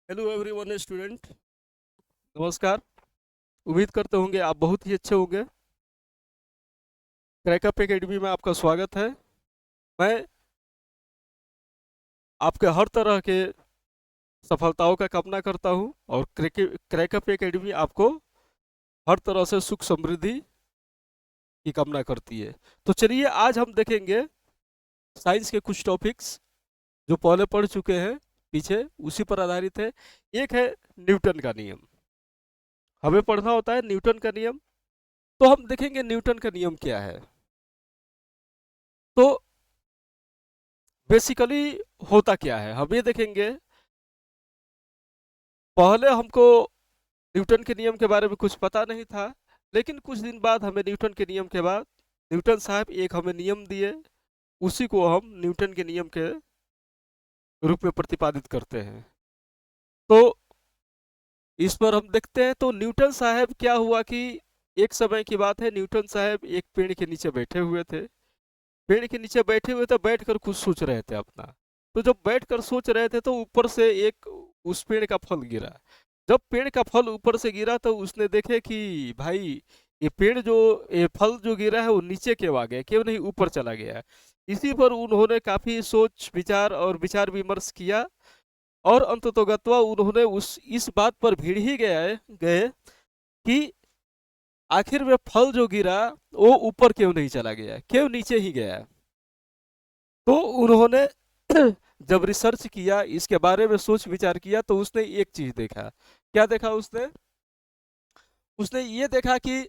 Hello everyone student. नमस्कार। उम्मीद करते होंगे आप बहुत ही अच्छे होंगे। क्रैकअप एकेडमी में आपका स्वागत है। मैं आपके हर तरह के सफलताओं का कामना करता हूं और क्रैकअप एकेडमी आपको हर तरह से सुख समृद्धि की कामना करती है। तो चलिए आज हम देखेंगे साइंस के कुछ टॉपिक्स जो पहले पढ़ चुके हैं पीछे, उसी पर आधारित है। एक है न्यूटन का नियम। हमें पढ़ना होता है न्यूटन का नियम। तो हम देखेंगे न्यूटन का नियम क्या है। तो बेसिकली होता क्या है हम ये देखेंगे। पहले हमको न्यूटन के नियम के बारे में कुछ पता नहीं था, लेकिन कुछ दिन बाद हमें न्यूटन के नियम के बाद न्यूटन साहब एक हमें नियम दिए, उसी को हम न्यूटन के नियम के रूप में प्रतिपादित करते हैं। तो इस पर हम देखते हैं। तो न्यूटन साहब क्या हुआ कि एक समय की बात है, न्यूटन साहब एक पेड़ के नीचे बैठे हुए थे। पेड़ के नीचे बैठे हुए थे, बैठकर कुछ सोच रहे थे अपना। तो जब बैठकर सोच रहे थे तो ऊपर से एक उस पेड़ का फल गिरा। जब पेड़ का फल ऊपर से गिरा तो उसने देखे कि भाई ये पेड़ जो ये फल जो गिरा है वो नीचे क्यों आ गया, क्यों नहीं ऊपर चला गया। इसी पर उन्होंने काफी सोच विचार और विचार विमर्श किया और अंततोगत्वा उन्होंने उस इस बात पर भिड़ ही गए कि आखिर में फल जो गिरा वो ऊपर क्यों नहीं चला गया, क्यों नीचे ही गया। तो उन्होंने जब रिसर्च किया, इसके बारे में सोच विचार किया, तो उसने एक चीज देखा। क्या देखा उसने? उसने ये देखा कि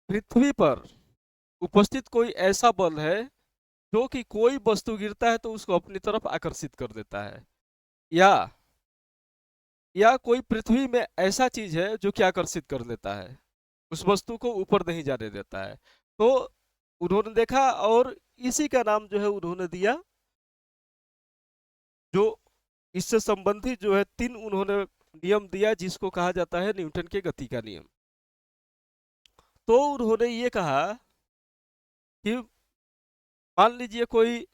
पृथ्वी पर उपस्थित कोई ऐसा बल है जो कि कोई वस्तु गिरता है तो उसको अपनी तरफ आकर्षित कर देता है, या कोई पृथ्वी में ऐसा चीज है जो कि आकर्षित कर देता है, उस वस्तु को ऊपर नहीं जाने देता है। तो उन्होंने देखा और इसी का नाम जो है उन्होंने दिया, जो इससे संबंधित जो है तीन उन्होंने नियम दिया जिसको कहा जाता है न्यूटन के गति का नियम। तो उन्होंने ये कहा कि मान लीजिए कोई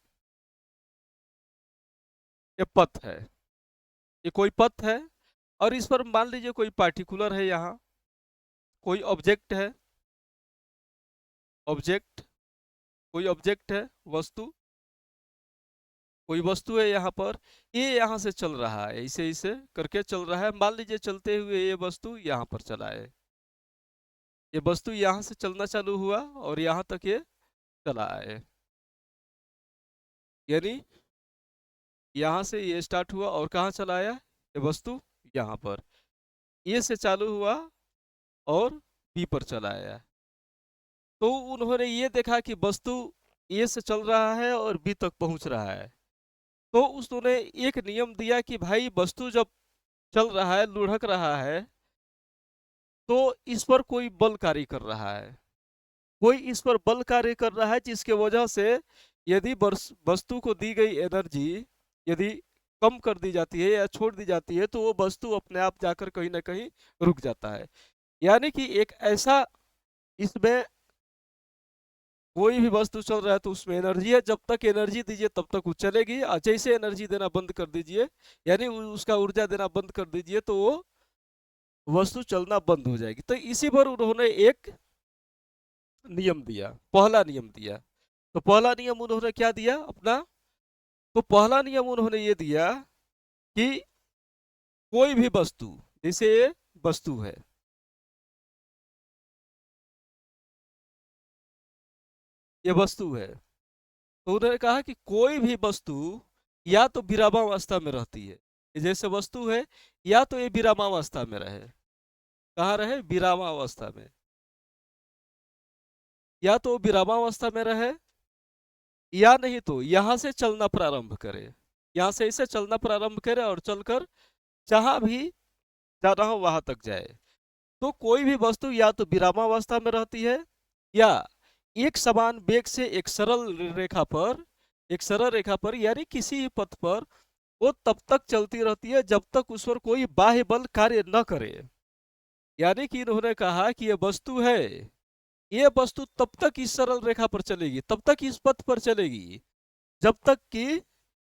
ये पथ है, ये कोई पथ है, और इस पर मान लीजिए कोई पार्टिकुलर है, यहाँ कोई ऑब्जेक्ट है। ऑब्जेक्ट, कोई ऑब्जेक्ट है, वस्तु, कोई वस्तु है यहाँ पर। ये यहाँ से चल रहा है, इसे इसे करके चल रहा है। मान लीजिए चलते हुए ये वस्तु यहाँ पर चला है। ये वस्तु यहाँ से चलना चालू हुआ और यहाँ तक ये चला है। यानी यहाँ से ये स्टार्ट हुआ और कहाँ चला आया ये वस्तु, यहाँ पर। ए से चालू हुआ और बी पर चला आया। तो उन्होंने ये देखा कि वस्तु ए से चल रहा है और बी तक पहुंच रहा है। तो उन्होंने एक नियम दिया कि भाई वस्तु जब चल रहा है, लुढ़क रहा है, तो इस पर कोई बल कार्य कर रहा है। कोई इस पर बल कार्य कर रहा है जिसके वजह से यदि वस्तु को दी गई एनर्जी यदि कम कर दी जाती है या छोड़ दी जाती है तो वो वस्तु अपने आप जाकर कहीं ना कहीं रुक जाता है। यानी कि एक ऐसा, इसमें कोई भी वस्तु चल रहा है तो उसमें एनर्जी है, जब तक एनर्जी दीजिए तब तक वो चलेगी, और जैसे एनर्जी देना बंद कर दीजिए, यानी उसका ऊर्जा देना बंद कर दीजिए, तो वो वस्तु चलना बंद हो जाएगी। तो इसी पर उन्होंने एक नियम दिया, पहला नियम दिया। तो पहला नियम उन्होंने क्या दिया अपना? तो पहला नियम उन्होंने ये दिया कि कोई भी वस्तु, जैसे ये वस्तु है, ये वस्तु है, तो उन्होंने कहा कि कोई भी वस्तु या तो विरामावस्था में रहती है, ये जैसे वस्तु है, या तो ये विरामावस्था में रहे। कहाँ रहे? विरामावस्था में। या तो विरामावस्था में रहे, या नहीं तो यहाँ से चलना प्रारंभ करे। यहाँ से इसे चलना प्रारंभ करे और चलकर जहां भी जाना हो वहां तक जाए। तो कोई भी वस्तु या तो विरामावस्था में रहती है, या एक समान वेग से एक सरल रेखा पर यानी किसी भी पथ पर वो तब तक चलती रहती है जब तक उस पर कोई बाह्य बल कार्य न करे। यानी कि इन्होंने कहा कि ये वस्तु है, ये वस्तु तब तक इस सरल रेखा पर चलेगी, तब तक इस पथ पर चलेगी, जब तक कि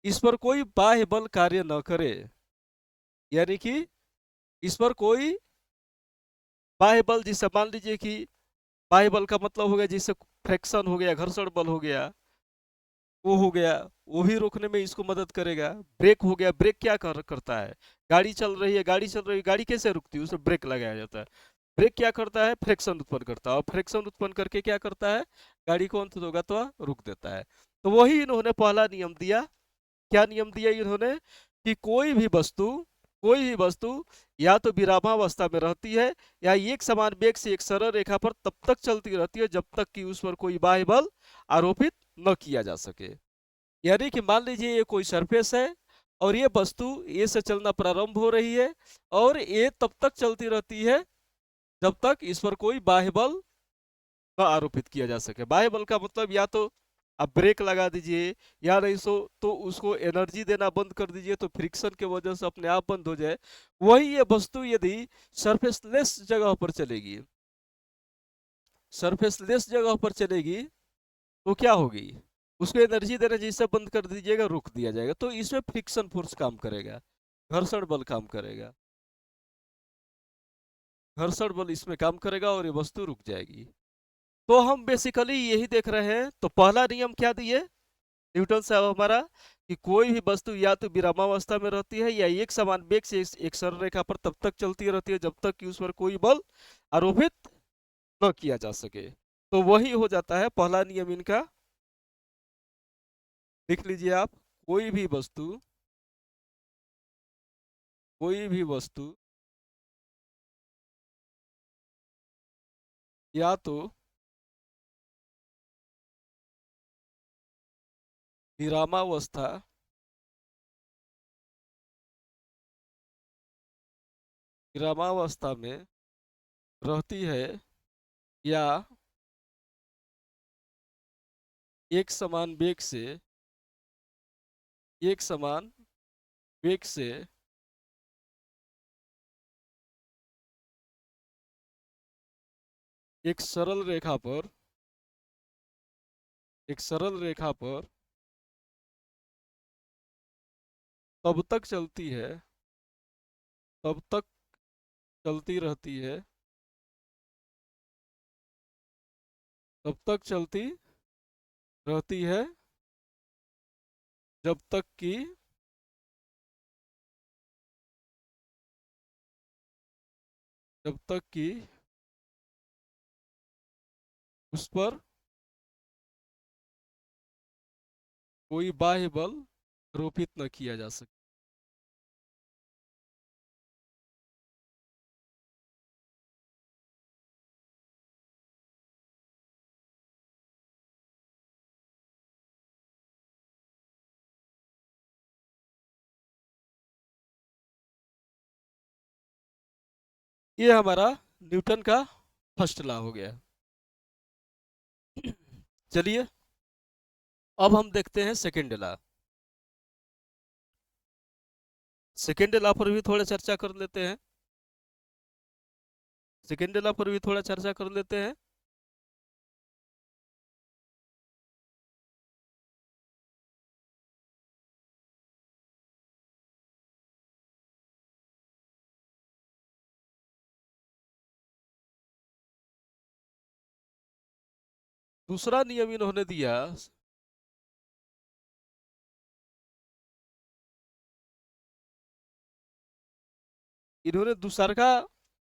इस पर कोई बाह्य बल कार्य न करे, यानी कि इस पर कोई बाह्य बल, जिससे मान लीजिए कि बाह्य बल का मतलब हो गया जिससे फ्रिक्शन हो गया, घर्षण बल हो गया, वो हो गया, वो भी रोकने में इसको मदद करेगा। ब्रेक हो गया, ब्रेक क्या करता है, गाड़ी चल रही है, गाड़ी चल रही है, गाड़ी कैसे रुकती है, उसे ब्रेक लगाया जाता है। ब्रेक क्या करता है, फ्रिक्शन उत्पन्न करता है, और फ्रिक्शन उत्पन्न करके क्या करता है, गाड़ी को अंत होगा तो रुक देता है। तो वही इन्होंने पहला नियम दिया। क्या नियम दिया इन्होंने, कि कोई भी वस्तु या तो विरामावस्था में रहती है, या एक समान वेग से एक सरल रेखा पर तब तक चलती रहती है जब तक कि उस पर कोई बाह्य बल आरोपित न किया जा सके। यानी कि मान लीजिए ये कोई सरफेस है, और ये वस्तु ए से चलना प्रारंभ हो रही है, और ये तब तक चलती रहती है जब तक इस पर कोई बाह्य बल न आरोपित किया जा सके। बाह्य बल का मतलब या तो आप ब्रेक लगा दीजिए, या नहीं सो तो उसको एनर्जी देना बंद कर दीजिए, तो फ्रिक्शन के वजह से अपने आप बंद हो जाए। वही ये वस्तु यदि सरफेसलेस जगह पर चलेगी, सरफेसलेस जगह पर चलेगी, तो क्या होगी, उसको एनर्जी देना जिससे बंद कर दीजिएगा, रुक दिया जाएगा, तो इसमें फ्रिक्शन फोर्स काम करेगा, घर्षण बल काम करेगा, घर्षण बल इसमें काम करेगा और ये वस्तु रुक जाएगी। तो हम बेसिकली यही देख रहे हैं। तो पहला नियम क्या दिए न्यूटन साहब हमारा, कि कोई भी वस्तु या तो विरामावस्था में रहती है, या एक समान वेग से एक सरल रेखा पर तब तक चलती रहती है जब तक कि उस पर कोई बल आरोपित न किया जा सके। तो वही हो जाता है पहला नियम इनका। लिख लीजिए आप, कोई भी वस्तु, कोई भी वस्तु या तो विरामावस्था, विरामावस्था में रहती है, या एक समान वेग से, एक समान वेग से एक सरल रेखा पर, एक सरल रेखा पर तब तक चलती है, तब तक चलती रहती है, तब तक चलती रहती है जब तक कि, जब तक कि उस पर कोई बाह्य बल आरोपित न किया जा सके। ये हमारा न्यूटन का फर्स्ट लॉ हो गया। चलिए अब हम देखते हैं सेकेंड लॉ। सेकेंड लॉ पर भी थोड़ा चर्चा कर लेते हैं, सेकेंड लॉ पर भी थोड़ा चर्चा कर लेते हैं। दूसरा नियम इन्होंने दिया, इन्होंने दूसरा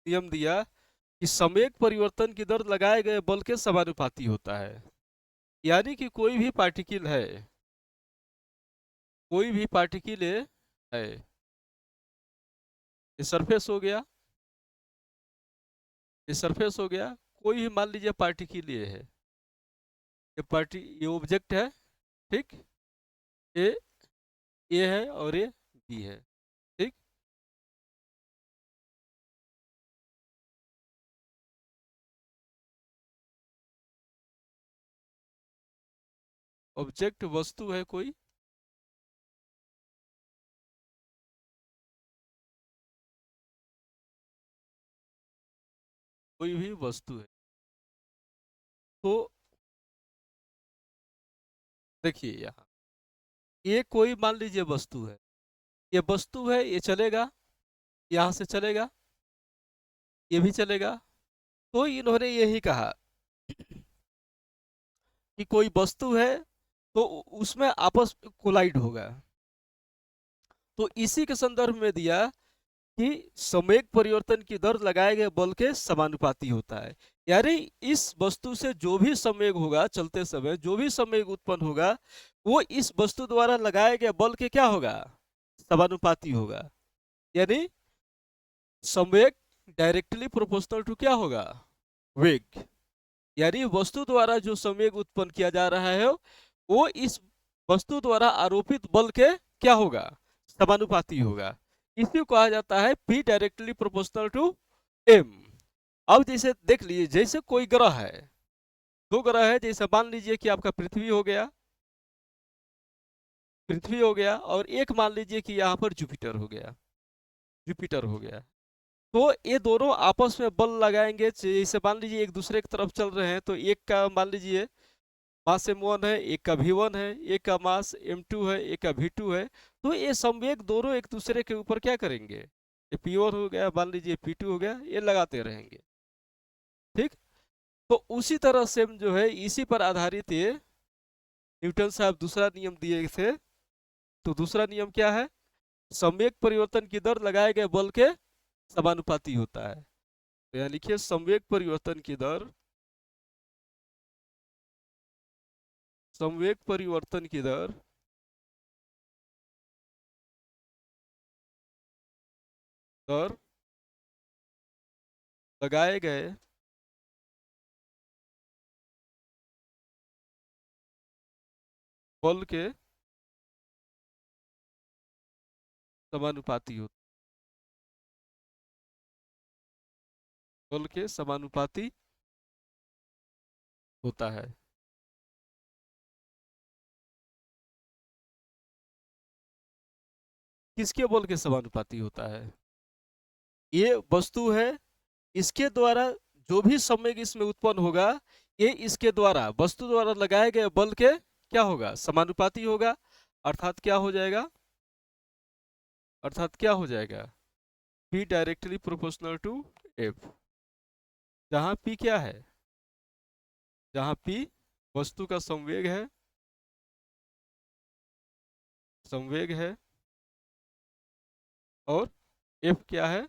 नियम दिया कि संवेग परिवर्तन की दर लगाए गए बल के समानुपाती होता है। यानी कि कोई भी पार्टिकल है, कोई भी पार्टिकल है, ये सरफेस हो गया, ये सरफेस हो गया, कोई भी मान लीजिए पार्टिकल ये है, ये ऑब्जेक्ट है, ठीक, ये ए है और ये बी है, ठीक। ऑब्जेक्ट वस्तु है कोई, कोई भी वस्तु है। तो देखिए यहाँ, ये कोई मान लीजिए वस्तु है, ये वस्तु है, ये चलेगा, यहाँ से चलेगा, ये भी चलेगा। तो इन्होंने यही कहा कि कोई वस्तु है तो उसमें आपस में कोलाइड होगा। तो इसी के संदर्भ में दिया कि संवेग परिवर्तन की दर लगाए गए बल के समानुपाती होता है। यानी इस वस्तु से जो भी संवेग होगा, चलते समय जो भी संवेग उत्पन्न होगा, वो इस वस्तु द्वारा लगाए गए बल के क्या होगा, समानुपाती होगा। यानी संवेग डायरेक्टली प्रोपोर्शनल टू क्या होगा, वेग। यानी वस्तु द्वारा जो संवेग उत्पन्न किया जा रहा है वो इस वस्तु द्वारा आरोपित बल के क्या होगा, समानुपाती होगा। इसी को कहा जाता है P directly proportional to M। अब जैसे देख लीजिए, जैसे कोई ग्रह है, दो ग्रह है, जैसे मान लीजिए कि आपका पृथ्वी हो गया, पृथ्वी हो गया, और एक मान लीजिए कि यहाँ पर जुपिटर हो गया, जुपिटर हो गया। तो ये दोनों आपस में बल लगाएंगे, जैसे मान लीजिए एक दूसरे की तरफ चल रहे हैं, तो एक का मान लीजिए मास m1 है, एक का v1 है, एक का मास m2 है, एक का v2 है। तो ये संवेग दोनों एक दूसरे के ऊपर क्या करेंगे, ये p1 हो गया, मान लीजिए p2 हो गया, ये लगाते रहेंगे। ठीक। तो उसी तरह से जो है, इसी पर आधारित ये न्यूटन साहब दूसरा नियम दिए थे। तो दूसरा नियम क्या है, संवेग परिवर्तन की दर लगाए गए बल के समानुपाती होता है। तो यहाँ लिखिए, संवेग परिवर्तन की दर, संवेग परिवर्तन की दर दर लगाए गए बल के समानुपाती होता, बल के समानुपाती होता है। किसके बल के समानुपाती होता है, ये वस्तु है, इसके द्वारा जो भी संवेग इसमें उत्पन्न होगा, ये इसके द्वारा, वस्तु द्वारा लगाए गए बल के क्या होगा, समानुपाती होगा। अर्थात क्या हो जाएगा, अर्थात क्या हो जाएगा, P directly proportional to F। जहां P क्या है, जहां P वस्तु का संवेग है, संवेग है, और F क्या है,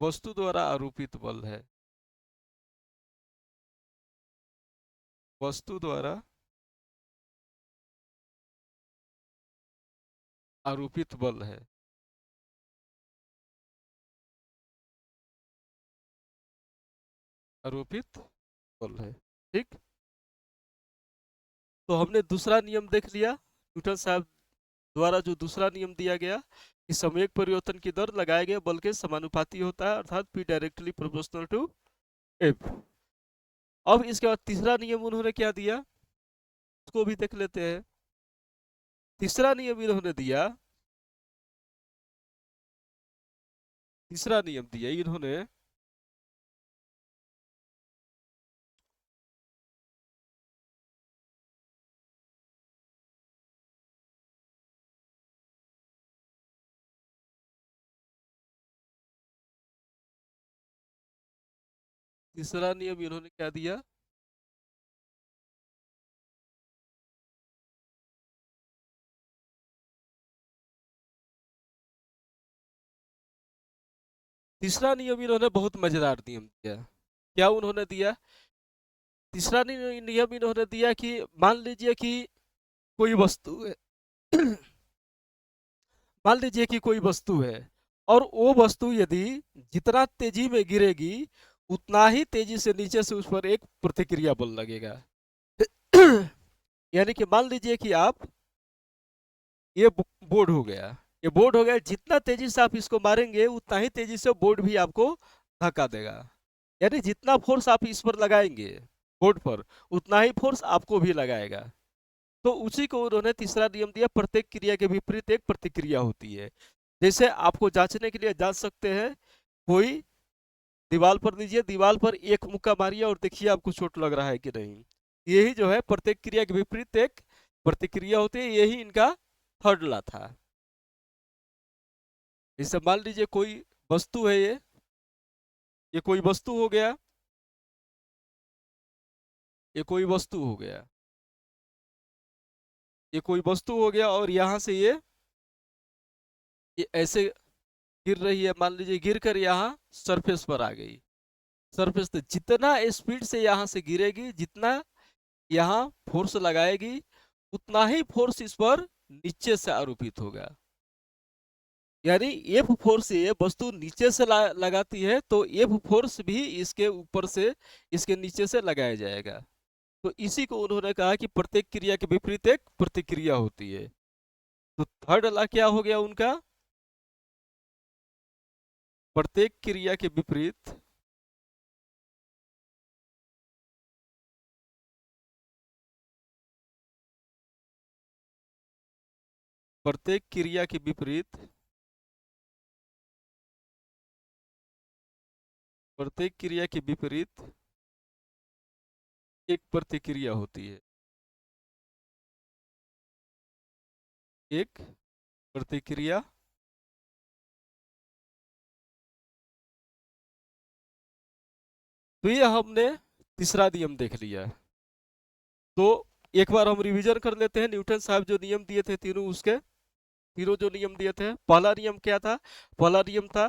वस्तु द्वारा आरोपित बल है, वस्तु द्वारा आरोपित बल है। आरोपित बल है। ठीक। तो हमने दूसरा नियम देख लिया, न्यूटन साहब द्वारा जो दूसरा नियम दिया गया कि संवेग परिवर्तन की दर लगाए गए बल के समानुपाती होता है, अर्थात P directly proportional to F। अब इसके बाद तीसरा नियम उन्होंने क्या दिया, उसको भी देख लेते हैं। तीसरा नियम इन्होंने दिया, तीसरा नियम दिया इन्होंने, तीसरा नियम इन्होंने क्या दिया, तीसरा नियम इन्होंने बहुत मजेदार नियम दिया। क्या उन्होंने दिया, तीसरा नियम इन्होंने दिया कि मान लीजिए कि कोई वस्तु है मान लीजिए कि कोई वस्तु है, और वो वस्तु यदि जितना तेजी में गिरेगी, उतना ही तेजी से नीचे से उस पर एक प्रतिक्रिया बल लगेगा। यानी कि मान लीजिए कि आप, ये बोर्ड हो गया, ये बोर्ड हो गया, जितना तेजी से आप इसको मारेंगे, उतना ही तेजी से बोर्ड भी आपको धक्का देगा। यानी जितना फोर्स आप इस पर लगाएंगे बोर्ड पर, उतना ही फोर्स आपको भी लगाएगा। तो उसी को उन्होंने तीसरा नियम दिया, प्रत्येक क्रिया के विपरीत एक प्रतिक्रिया होती है। जैसे आपको जांचने के लिए जांच सकते हैं, कोई दीवार पर दीजिए, दीवार पर एक मुक्का मारिए और देखिए आपको चोट लग रहा है कि नहीं। यही जो है प्रत्येक क्रिया के विपरीत एक प्रतिक्रिया होती है, यही इनका थर्ड लॉ था। जैसे मान लीजिए कोई वस्तु है, ये कोई वस्तु हो गया, ये कोई वस्तु हो गया, ये कोई वस्तु हो गया, और यहां से ये ऐसे गिर रही है, मान लीजिए गिर कर यहाँ सरफेस पर आ गई। सरफेस पे जितना स्पीड से यहाँ से गिरेगी, जितना यहाँ फोर्स लगाएगी, उतना ही फोर्स इस पर नीचे से आरोपित होगा। यानी एफ फोर्स से ये वस्तु नीचे से लगाती है, तो एफ फोर्स भी इसके ऊपर से, इसके नीचे से लगाया जाएगा। तो इसी को उन्होंने कहा कि प्रत्येक क्रिया के विपरीत एक प्रतिक्रिया होती है। तो थर्ड लॉ क्या हो गया उनका? प्रत्येक क्रिया के विपरीत प्रत्येक क्रिया के विपरीत प्रत्येक क्रिया के विपरीत एक प्रतिक्रिया होती है। एक प्रतिक्रिया तो ये हमने तीसरा नियम देख लिया। तो एक बार हम रिवीजन कर लेते हैं, न्यूटन साहब जो नियम दिए थे तीनों, उसके तीनों जो नियम दिए थे। पहला नियम क्या था? पहला नियम था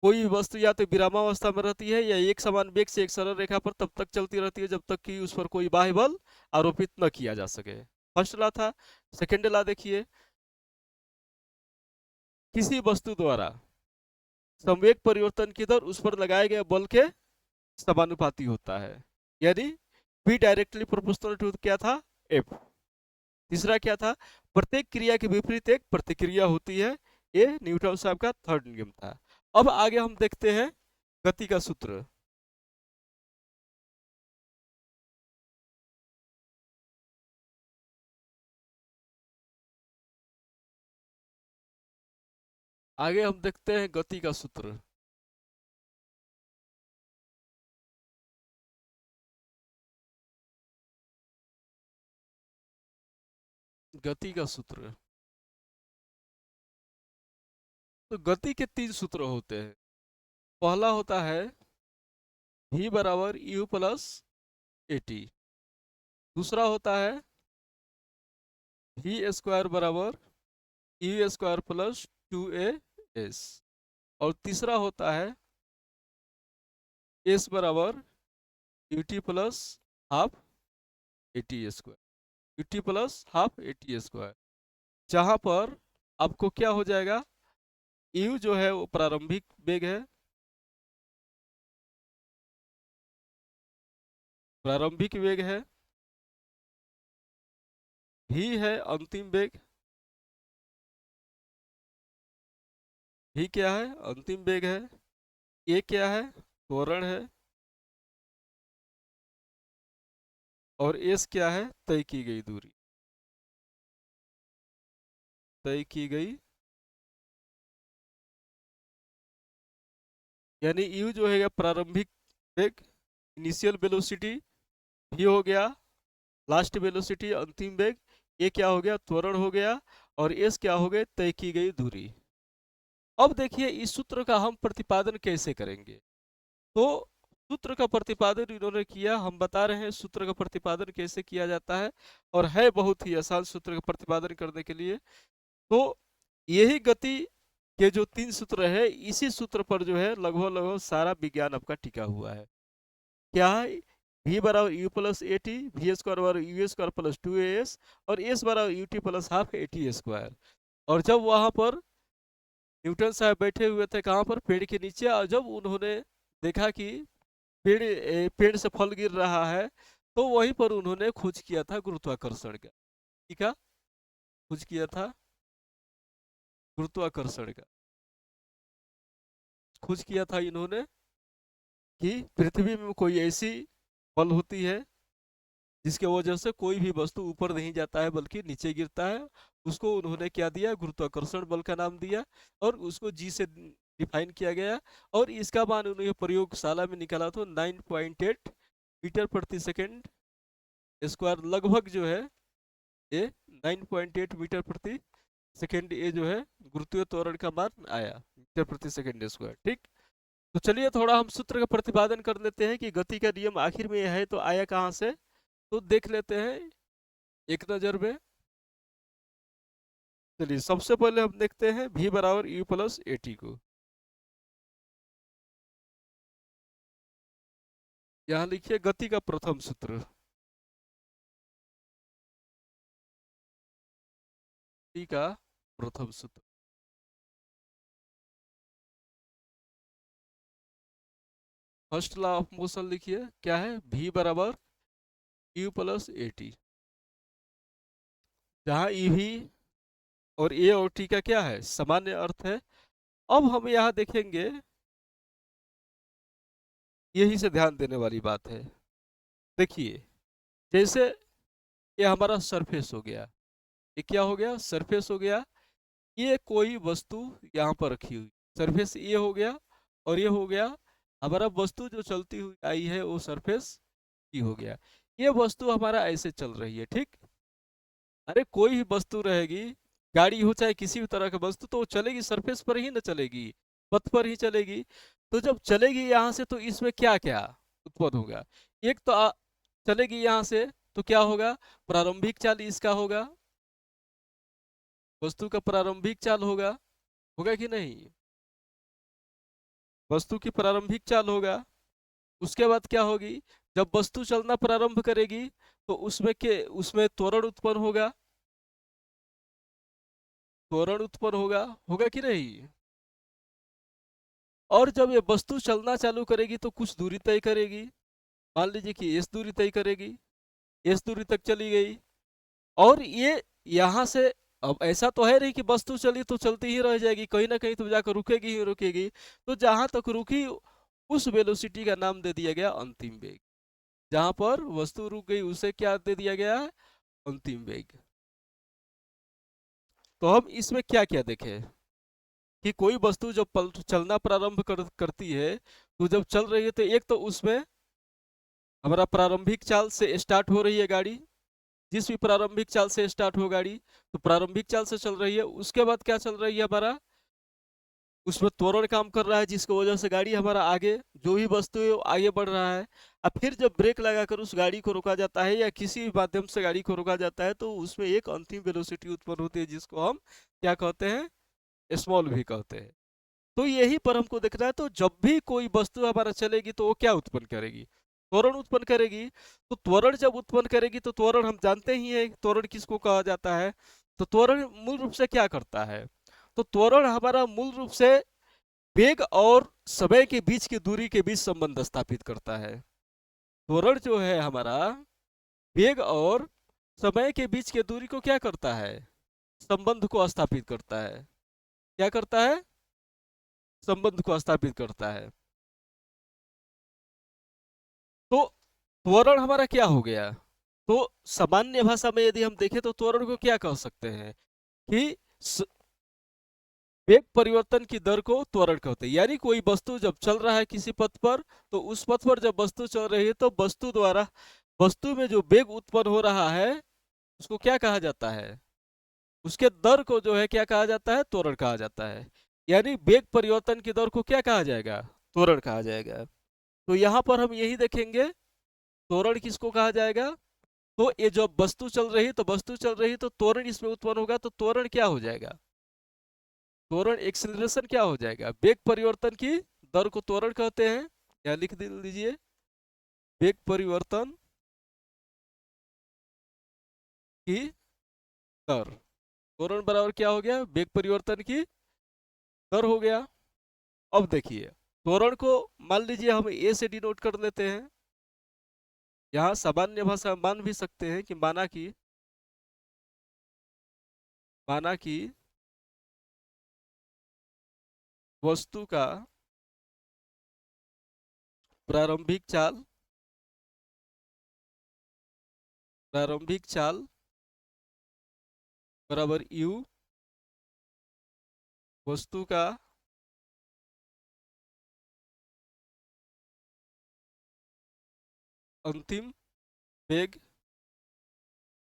कोई भी वस्तु या तो विरामावस्था में रहती है या एक समान वेग से एक सरल रेखा पर तब तक चलती रहती है जब तक कि उस पर कोई बाह्य बल आरोपित न किया जा सके। फर्स्ट लॉ था। सेकेंड लॉ देखिए, किसी वस्तु द्वारा संवेग परिवर्तन की दर उस पर लगाए गए बल के समानुपाती होता है, यानी बी डायरेक्टली प्रोपोर्शनल टू क्या था? एफ। तीसरा क्या था? प्रत्येक क्रिया के विपरीत एक प्रतिक्रिया होती है। ये न्यूटन साहब का थर्ड नियम था। अब आगे हम देखते हैं गति का सूत्र। आगे हम देखते हैं गति का सूत्र। गति का सूत्र, तो गति के तीन सूत्र होते हैं। पहला होता है v बराबर u प्लस at। दूसरा होता है v स्क्वायर बराबर u स्क्वायर प्लस 2as। और तीसरा होता है s बराबर ut plus half at square, ut plus half at square. जहां पर आपको क्या हो जाएगा? u जो है वो प्रारंभिक वेग है, प्रारंभिक वेग है। v है अंतिम वेग, v क्या है? अंतिम वेग है। a क्या है? त्वरण है। और s क्या है? तय की गई दूरी, तय की गई, यानी u जो है प्रारंभिक वेग, इनिशियल वेलोसिटी, v हो गया लास्ट वेलोसिटी, अंतिम वेग, a क्या हो गया? त्वरण हो गया। और s क्या हो गए? तय की गई दूरी। अब देखिए इस सूत्र का हम प्रतिपादन कैसे करेंगे। तो सूत्र का प्रतिपादन इन्होंने किया, हम बता रहे हैं सूत्र का प्रतिपादन कैसे किया जाता है, और है बहुत ही आसान सूत्र का प्रतिपादन करने के लिए। तो यही गति के जो तीन सूत्र है, इसी सूत्र पर जो है लगभग लगभग सारा विज्ञान आपका टिका हुआ है। क्या है? v बराबर u plus a t, v square बराबर यू स्क्वायर प्लस 2as, और s बराबर U T plus half A T square. और जब वहां पर न्यूटन साहब बैठे हुए थे, कहाँ पर? पेड़ के नीचे। और जब उन्होंने देखा कि पेड़ से फल गिर रहा है, तो वहीं पर उन्होंने खोज किया था गुरुत्वाकर्षण का। ठीक है, खोज किया था गुरुत्वाकर्षण का, खोज किया था इन्होंने कि पृथ्वी में कोई ऐसी बल होती है जिसके वजह से कोई भी वस्तु ऊपर नहीं जाता है बल्कि नीचे गिरता है। उसको उन्होंने क्या दिया? गुरुत्वाकर्षण बल का नाम दिया, और उसको जी से डिफाइन किया गया। और इसका मान उन्होंने प्रयोगशाला में निकाला तो 9.8 मीटर प्रति सेकंड स्क्वायर लगभग जो है ए 9.8 मीटर प्रति सेकेंड ए जो है गुरुत्वीय त्वरण का मान आया, मीटर प्रति सेकेंड स्क्वायर। ठीक, तो चलिए थोड़ा हम सूत्र का प्रतिपादन कर लेते हैं कि गति का नियम आखिर में यह है तो आया कहाँ से, तो देख लेते हैं एक नज़र में। चलिए सबसे पहले हम देखते हैं v बराबर यू प्लस ए टी को। यहाँ लिखिए गति का प्रथम सूत्र, गति का प्रथम सूत्र। फर्स्ट लॉ ऑफ मोशन लिखिए, क्या है, v बराबर यू प्लस ए टी, जहाँ ई भी और ए और टी का क्या है, सामान्य अर्थ है। अब हम यहाँ देखेंगे, यही से ध्यान देने वाली बात है। देखिए जैसे ये हमारा सरफेस हो गया, ये क्या हो गया, सरफेस हो गया। ये कोई वस्तु यहाँ पर रखी हुई, सरफेस ये हो गया, और ये हो गया हमारा वस्तु जो चलती हुई आई है वो सरफेस ये हो गया। ये वस्तु हमारा ऐसे चल रही है, ठीक। अरे कोई भी वस्तु रहेगी, गाड़ी हो चाहे किसी भी तरह की वस्तु, तो वो चलेगी सरफेस पर ही ना चलेगी, पथ पर ही चलेगी। तो जब चलेगी यहाँ से तो इसमें क्या क्या उत्पन्न होगा, एक तो चलेगी यहाँ से तो क्या होगा, प्रारंभिक चाल इसका होगा, वस्तु का प्रारंभिक चाल होगा, होगा कि नहीं, वस्तु की प्रारंभिक चाल होगा। उसके बाद क्या होगी, जब वस्तु चलना प्रारंभ करेगी तो उसमें त्वरण उत्पन्न होगा, त्वरण उत्पन्न होगा, होगा कि नहीं। और जब ये वस्तु चलना चालू करेगी तो कुछ दूरी तय करेगी, मान लीजिए कि इस दूरी तय करेगी, इस दूरी तक चली गई, और ये यहाँ से, अब ऐसा तो है नहीं कि वस्तु चली तो चलती ही रह जाएगी, कहीं ना कहीं तो जाकर रुकेगी ही रुकेगी। तो जहां तक रुकी उस वेलोसिटी का नाम दे दिया गया अंतिम वेग, जहां पर वस्तु रुक गई उसे क्या दे दिया गया है, अंतिम वेग। तो हम इसमें क्या क्या देखें कि कोई वस्तु जब चलना प्रारंभ करती है, तो जब चल रही है तो एक तो उसमें हमारा प्रारंभिक चाल से स्टार्ट हो रही है गाड़ी, जिस भी प्रारंभिक चाल से स्टार्ट हो गाड़ी, तो प्रारंभिक चाल से चल रही है। उसके बाद क्या चल रही है हमारा, उसमें त्वरण काम कर रहा है, जिसकी वजह से गाड़ी हमारा आगे, जो भी वस्तु है वो आगे बढ़ रहा है। अब फिर जब ब्रेक लगाकर उस गाड़ी को रोका जाता है या किसी भी माध्यम से गाड़ी को रोका जाता है, तो उसमें एक अंतिम वेलोसिटी उत्पन्न होती है, जिसको हम क्या कहते हैं, स्मॉल भी कहते हैं। तो यही पर हमको देखना है। तो जब भी कोई वस्तु हमारा चलेगी तो वो क्या उत्पन्न करेगी, त्वरण उत्पन्न करेगी। तो त्वरण जब उत्पन्न करेगी तो त्वरण हम जानते ही हैं, त्वरण किसको कहा जाता है। तो त्वरण मूल रूप से क्या करता है, तो त्वरण हमारा मूल रूप से वेग और समय के बीच की दूरी के बीच संबंध स्थापित करता है। त्वरण जो है हमारा वेग और समय के बीच की दूरी को क्या करता है, संबंध को स्थापित करता है। क्या करता है, संबंध को स्थापित करता है। तो त्वरण हमारा क्या हो गया, तो सामान्य भाषा में यदि हम देखें तो त्वरण को क्या कह सकते हैं कि वेग परिवर्तन की दर को त्वरण कहते हैं। यानी कोई वस्तु जब चल रहा है किसी पथ पर, तो उस पथ पर जब वस्तु चल रही है तो वस्तु द्वारा, वस्तु में जो वेग उत्पन्न हो रहा है उसको क्या कहा जाता है, उसके दर को जो है क्या कहा जाता है, त्वरण कहा जाता है। यानी वेग परिवर्तन की दर को क्या कहा जाएगा, त्वरण कहा जाएगा। तो यहाँ पर हम यही देखेंगे, त्वरण किसको कहा जाएगा। तो ये जब वस्तु चल रही, तो वस्तु चल रही तो त्वरण इसमें उत्पन्न होगा, तो त्वरण क्या हो जाएगा, त्वरण एक्सेलरेशन क्या हो जाएगा, वेग परिवर्तन की दर को त्वरण कहते हैं। या लिख लीजिए, वेग परिवर्तन की दर, त्वरण बराबर क्या हो गया, वेग परिवर्तन की दर हो गया। अब देखिए त्वरण को मान लीजिए हम ए से डिनोट कर लेते हैं, यहाँ सामान्य भाषा मान भी सकते हैं कि माना कि वस्तु का प्रारंभिक चाल, प्रारंभिक चाल बराबर यू, वस्तु का अंतिम वेग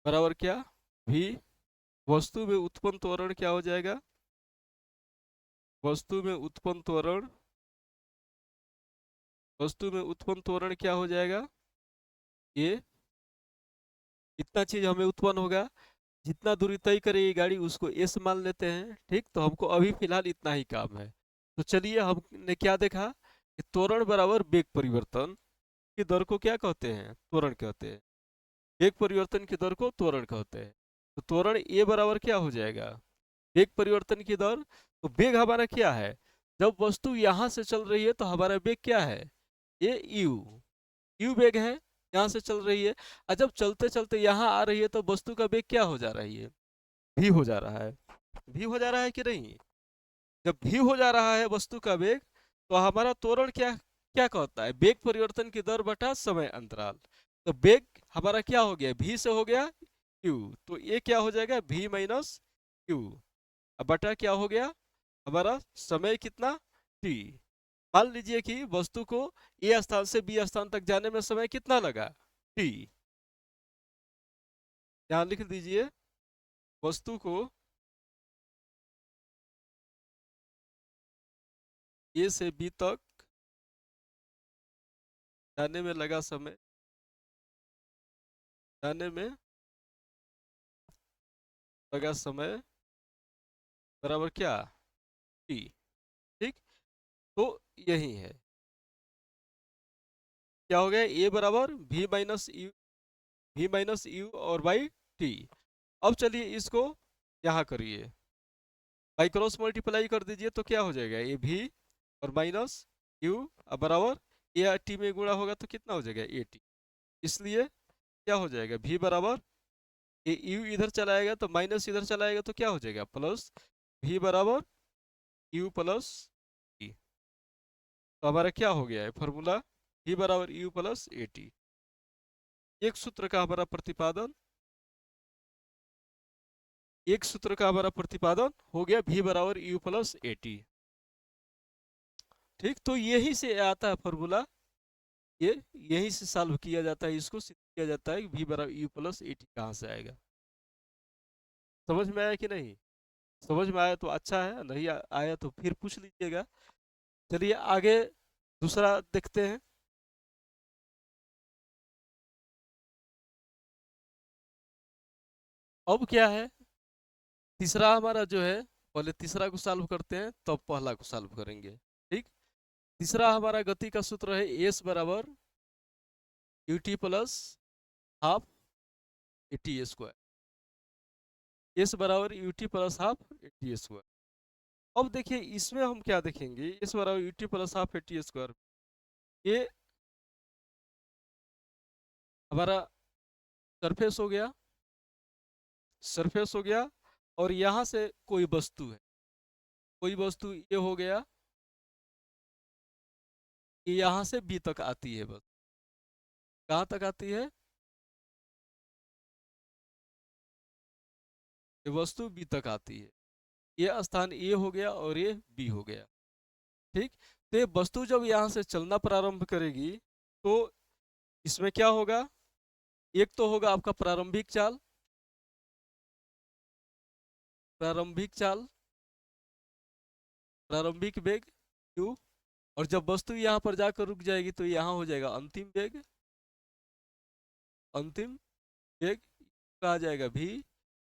बराबर क्या, भी वस्तु में उत्पन्न त्वरण क्या हो जाएगा, वस्तु में उत्पन्न त्वरण, वस्तु में उत्पन्न त्वरण क्या हो जाएगा, ये इतना चीज हमें उत्पन्न होगा, जितना दूरी तय करेगी गाड़ी उसको एस मान लेते हैं। ठीक, तो हमको अभी फिलहाल इतना ही काम है। तो चलिए हमने क्या देखा कि त्वरण बराबर वेग परिवर्तन की दर को क्या कहते हैं, त्वरण कहते हैं। वेग परिवर्तन की दर को त्वरण कहते हैं। तो त्वरण ए बराबर क्या हो जाएगा, वेग परिवर्तन की दर। तो वेग हमारा क्या है, जब वस्तु यहां से चल रही है तो हमारा वेग क्या है, ये यू, यू वेग है, यहाँ से चल रही है। और जब चलते चलते यहाँ आ रही है तो वस्तु का वेग क्या हो जा रही है, भी हो जा रहा है, भी हो जा रहा है कि नहीं। जब भी हो जा रहा है वस्तु का वेग, तो हमारा त्वरण क्या क्या कहता है, वेग परिवर्तन की दर बटा समय अंतराल। तो वेग हमारा क्या हो गया, भी से हो गया यू, तो ये क्या हो जाएगा, भी माइनस यू, अब बटा क्या हो गया हमारा समय कितना, टी। मान लीजिए कि वस्तु को ए स्थान से बी स्थान तक जाने में समय कितना लगा, टी। यहाँ लिख दीजिए, वस्तु को ए से बी तक जाने में लगा समय, जाने में लगा समय बराबर क्या, टी। ठीक, तो यही है, क्या हो गया, ए बराबर v minus u, v minus u और बाई टी। अब चलिए इसको यहाँ करिए, बाई क्रॉस मल्टीप्लाई कर दीजिए तो क्या हो जाएगा, ए भी और माइनस यू बराबर ए टी में गुणा होगा तो कितना हो जाएगा, ए टी। इसलिए क्या हो जाएगा, भी बराबर ए यू इधर चलाएगा तो माइनस इधर चलाएगा तो क्या हो जाएगा, प्लस भी बराबर यू प्लस टी। तो हमारा क्या हो गया है फॉर्मूला, भी बराबर यू प्लस ए टी। एक सूत्र का हमारा प्रतिपादन, एक सूत्र का हमारा प्रतिपादन हो गया, भी बराबर यू प्लस ए टी। ठीक, तो यही से आता है फॉर्मूला, ये यही से सॉल्व किया जाता है, इसको सिद्ध किया जाता है कि भी बराबर यू प्लस ए टी कहाँ से आएगा। समझ में आया कि नहीं, समझ में आया तो अच्छा है, नहीं आया तो फिर पूछ लीजिएगा। चलिए आगे दूसरा देखते हैं। अब क्या है, तीसरा हमारा जो है, पहले तीसरा को सॉल्व करते हैं तब पहला को सॉल्व करेंगे। ठीक, तीसरा हमारा गति का सूत्र है एस बराबर U T plus half A T square, S बराबर U T plus half A T square. अब देखिए इसमें हम क्या देखेंगे, एस बराबर U T plus half A T square, ये हमारा सरफेस हो गया, सरफेस हो गया, और यहाँ से कोई वस्तु है, कोई वस्तु ये हो गया, ये यहाँ से बी तक आती है, बस कहाँ तक आती है, ये वस्तु बी तक आती है, ये स्थान ए हो गया और ये बी हो गया। ठीक, तो ये वस्तु जब यहाँ से चलना प्रारंभ करेगी तो इसमें क्या होगा, एक तो होगा आपका प्रारंभिक चाल, प्रारंभिक चाल, प्रारंभिक वेग u, और जब वस्तु यहाँ पर जाकर रुक जाएगी तो यहाँ हो जाएगा अंतिम वेग, अंतिम वेग कहा जाएगा भी।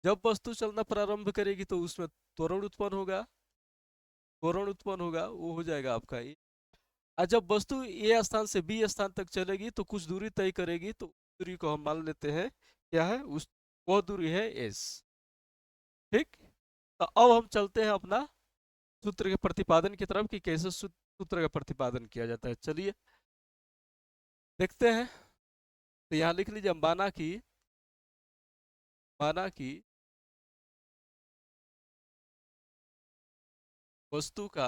जब वस्तु चलना प्रारंभ करेगी तो उसमें त्वरण उत्पन्न होगा, त्वरण उत्पन्न होगा, वो हो जाएगा आपका ए। और जब वस्तु ए स्थान से बी स्थान तक चलेगी तो कुछ दूरी तय करेगी, तो दूरी को हम मान लेते हैं क्या है, उस वो दूरी है एस। ठीक, तो अब हम चलते हैं अपना सूत्र के प्रतिपादन की तरफ कि कैसे सूत्र का प्रतिपादन किया जाता है। चलिए देखते हैं। तो यहाँ लिख लीजिए, माना कि वस्तु का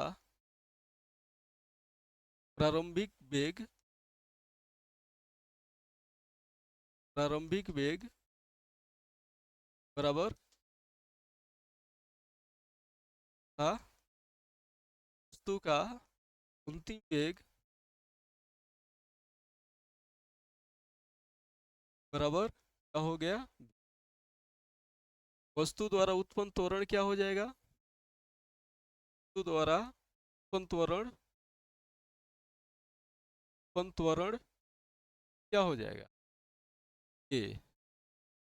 प्रारंभिक वेग, प्रारंभिक वेग बराबर था वस्तु का अंतिम वेग बराबर क्या हो गया, वस्तु द्वारा उत्पन्न त्वरण क्या हो जाएगा? वस्तु द्वारा उत्पन्न त्वरण क्या हो जाएगा? ए।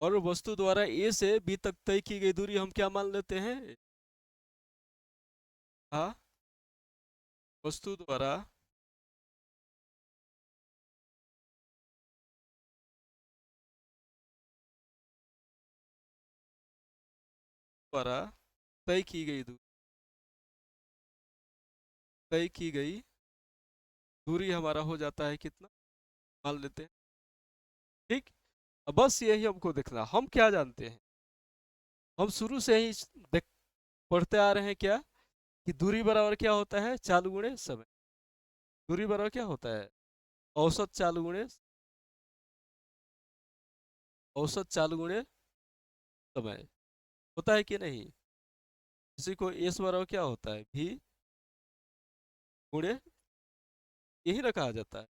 और वस्तु द्वारा ए से बी तक तय की गई दूरी हम क्या मान लेते हैं? हाँ, वस्तु द्वारा तय की गई दूरी तय की गई दूरी हमारा हो जाता है कितना, मान लेते हैं। ठीक। अब बस यही हमको देखना, हम क्या जानते हैं, हम शुरू से ही देख पढ़ते आ रहे हैं क्या, कि दूरी बराबर क्या होता है, चाल गुणे समय। दूरी बराबर क्या होता है, औसत चाल गुणे समय होता है कि नहीं? इसी को एस बराबर क्या होता है, भी गुणे, यही ना कहा जाता है।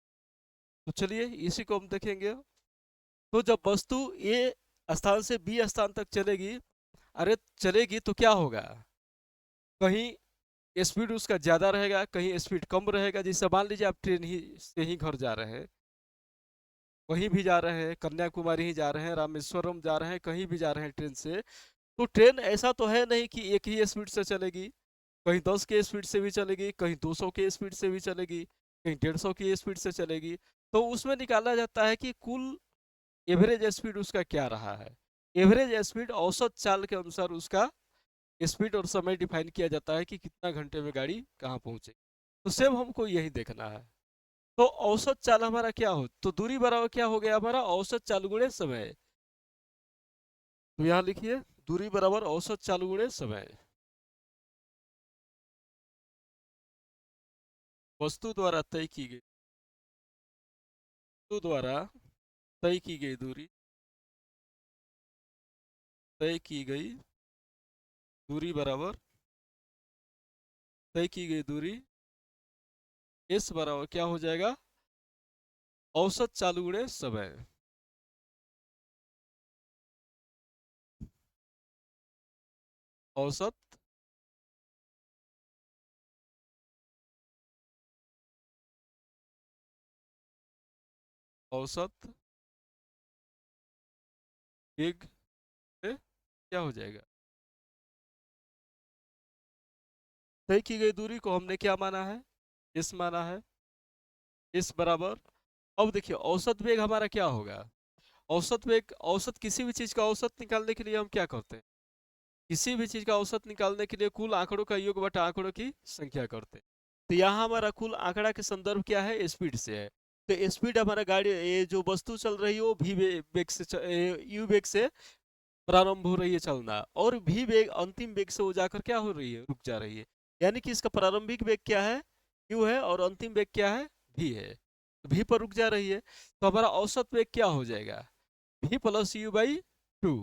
तो चलिए इसी को हम देखेंगे। तो जब वस्तु ए स्थान से बी स्थान तक चलेगी, अरे चलेगी तो क्या होगा, कहीं स्पीड उसका ज़्यादा रहेगा, कहीं स्पीड कम रहेगा। जैसे मान लीजिए आप ट्रेन ही से ही घर जा रहे हैं, कहीं भी जा रहे हैं, कन्याकुमारी ही जा रहे हैं, रामेश्वरम जा रहे हैं, कहीं भी जा रहे हैं ट्रेन से, तो ट्रेन ऐसा तो है नहीं कि एक ही स्पीड से चलेगी। कहीं 10 के स्पीड से भी चलेगी, कहीं 200 के स्पीड से भी चलेगी, कहीं 150 की स्पीड से चलेगी। तो उसमें निकाला जाता है कि कुल एवरेज स्पीड उसका क्या रहा है। एवरेज स्पीड औसत चाल के अनुसार उसका स्पीड और समय डिफाइन किया जाता है कि कितना घंटे में गाड़ी कहाँ पहुंचे। तो सेम हमको यही देखना है। तो औसत चाल हमारा क्या हो, तो दूरी बराबर क्या हो गया हमारा, औसत चाल गुणे समय। तो यहाँ लिखिए, दूरी बराबर औसत चाल गुणे समय। वस्तु द्वारा तय की गई वस्तु द्वारा तय की गई दूरी तय की गई दूरी बराबर तय की गई दूरी इस बराबर क्या हो जाएगा, औसत चाल गुणे समय। औसत औसत वेग से क्या हो जाएगा, तय की गई दूरी को हमने क्या माना है, इस माना है। इस बराबर, अब देखिए औसत वेग हमारा क्या होगा, औसत वेग, औसत किसी भी चीज का औसत निकालने के लिए हम क्या करते हैं, किसी भी चीज का औसत निकालने के लिए कुल आंकड़ों का योग बटा आंकड़ों की संख्या करते हैं। तो यहाँ हमारा कुल आंकड़ा के संदर्भ क्या है, स्पीड से है। तो स्पीड हमारा गाड़ी, ये जो वस्तु चल रही है वो भी वेग से यू वेग से प्रारंभ हो रही है चलना, और भी वेग अंतिम वेग से वो जाकर क्या हो रही है, रुक जा रही है। यानी कि इसका प्रारंभिक वेग क्या है, यू है, और अंतिम वेग क्या है, भी है। भी पर रुक जा रही है, तो हमारा औसत वेग क्या हो जाएगा, भी प्लस यू बाई टू,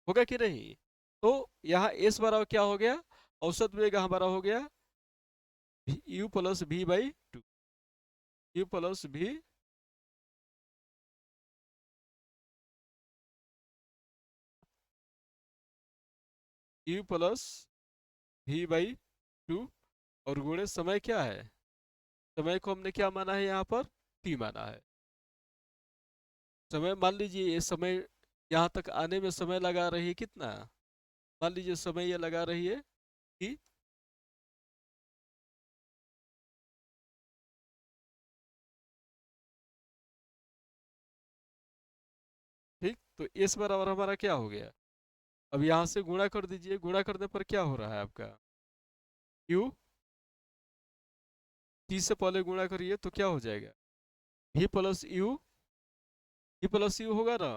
होगा कि नहीं? तो यहाँ एस बराबर क्या हो गया, औसत वेग हमारा हो गया यू प्लस भी बाई टू। यू प्लस भी यू प्लस भी बाई टू, और गुणे समय क्या है, समय को हमने क्या माना है यहाँ पर, टी माना है। समय मान लीजिए, ये समय यहाँ तक आने में समय लगा रही है कितना, मान लीजिए समय ये लगा रही है कि, ठीक, तो इस बराबर हमारा क्या हो गया, अब यहाँ से गुणा कर दीजिए, गुणा करने पर क्या हो रहा है आपका, यू, टी से पहले गुणा करिए तो क्या हो जाएगा, भी प्लस यू, भी प्लस यू होगा ना।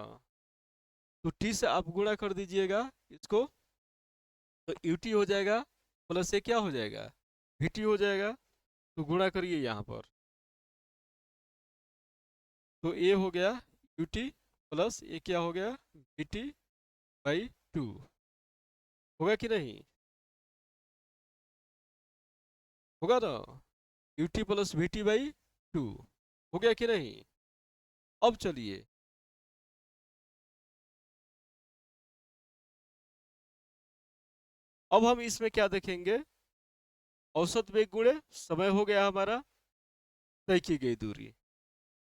तो टी से आप गुणा कर दीजिएगा इसको, तो यू टी हो जाएगा, प्लस ये क्या हो जाएगा, वी टी हो जाएगा। तो गुणा करिए यहाँ पर, तो ए हो गया यू टी, प्लस ये क्या हो गया, वी टी बाई टू, होगा कि नहीं, होगा ना, U T plus we T by two, हो गया कि नहीं? अब चलिए, अब हम इसमें क्या देखेंगे, औसत वेग गुणे समय हो गया हमारा, तय की गई दूरी।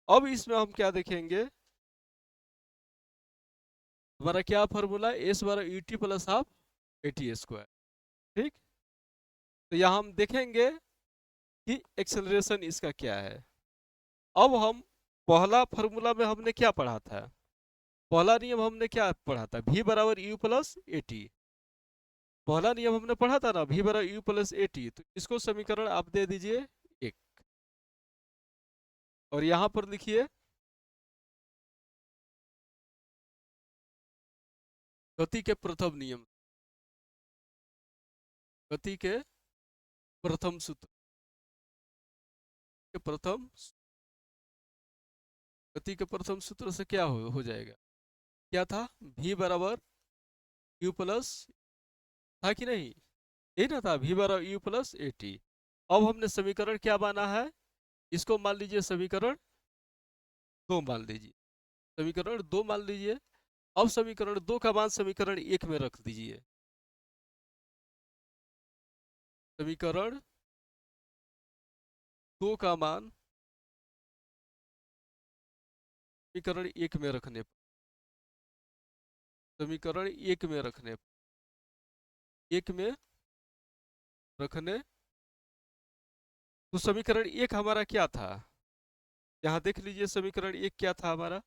अब इसमें हम क्या देखेंगे, हमारा क्या फॉर्मूला, एस बराबर U T plus half A T square. ठीक, तो यहाँ हम देखेंगे कि एक्सेलरेशन इसका क्या है। अब हम पहला फॉर्मूला में हमने क्या पढ़ा था, पहला नियम हमने क्या पढ़ा था, v बराबर यू प्लस ए टी। पहला नियम हमने पढ़ा था ना, v बराबर यू प्लस ए टी। तो इसको समीकरण आप दे दीजिए एक, और यहां पर लिखिए गति के प्रथम नियम, गति के प्रथम सूत्र के प्रथम, गति के प्रथम सूत्र से क्या हो जाएगा, क्या था, v बराबर यू प्लस, था कि नहीं, यही ना था, v बराबर यू प्लस ए टी। अब हमने समीकरण क्या माना है, इसको मान लीजिए समीकरण दो मान लीजिए, समीकरण दो मान लीजिए। अब समीकरण दो का मान समीकरण एक में रख दीजिए, समीकरण दो का मान समीकरण एक में रखने पर, समीकरण एक में रखने पर, एक में रखने, तो समीकरण एक हमारा क्या था, यहाँ देख लीजिए समीकरण एक क्या था हमारा,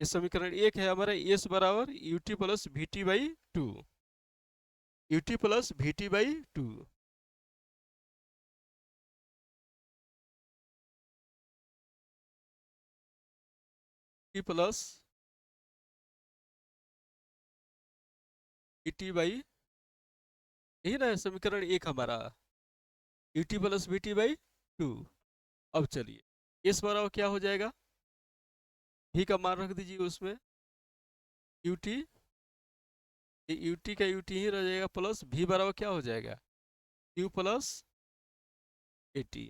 ये समीकरण एक है हमारा, एस बराबर U T plus we T by two, u T plus we T by two. T plus we T by, यही ना है समीकरण एक हमारा, U T plus we T by two. अब चलिए इस बराबर क्या हो जाएगा, भी का मान रख दीजिए उसमें, यू टी, ये यू टी का यू टी ही रह जाएगा, प्लस भी बराबर क्या हो जाएगा, यू प्लस ए टी,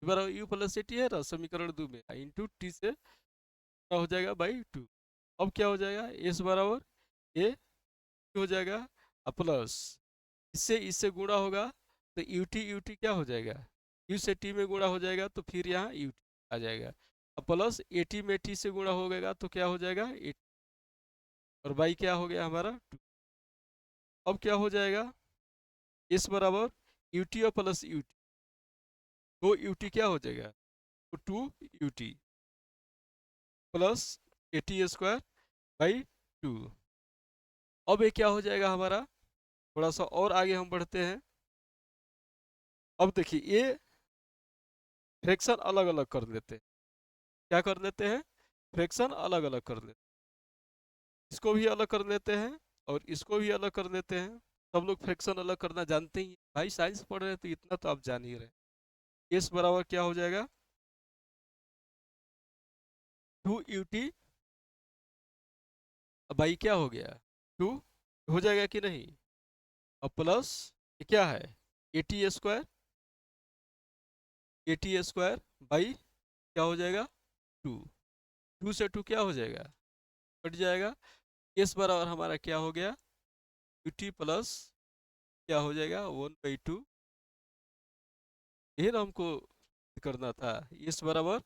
बराबर यू प्लस ए टी है ना समीकरण दो में, इंटू टी से क्या हो जाएगा बाई टू। अब क्या हो जाएगा, एस बराबर ए हो जाएगा, प्लस इससे इससे गुणा होगा, तो यू टी क्या हो जाएगा, यू से टी में गुणा हो जाएगा, तो फिर यहाँ यू टी आ जाएगा, अब प्लस ए टी में टी से गुणा हो गएगा, तो क्या हो जाएगा ए, और बाई क्या हो गया हमारा टू। अब क्या हो जाएगा, इस बराबर यू टी और प्लस यू टी, दो यू टी क्या हो जाएगा, तो two u T plus a T square by two. अब ये क्या हो जाएगा हमारा, थोड़ा सा और आगे हम बढ़ते हैं। अब देखिए ये फ्रैक्शन अलग अलग कर लेते हैं, क्या कर लेते हैं, फ्रैक्शन अलग अलग कर लेते हैं, इसको भी अलग कर लेते हैं और इसको भी अलग कर लेते हैं। सब लोग फ्रैक्शन अलग करना जानते ही हैं। भाई साइंस पढ़ रहे हैं तो इतना तो आप जान ही रहे। इस बराबर क्या हो जाएगा, टू यू टी बाई क्या हो गया टू, हो जाएगा कि नहीं, और प्लस ये क्या है A T square, A T square by क्या हो जाएगा टू, टू से टू क्या हो जाएगा, कट जाएगा। इस बराबर हमारा क्या हो गया, यू टी प्लस क्या हो जाएगा वन बाई टू, ये ना हमको करना था, इस बराबर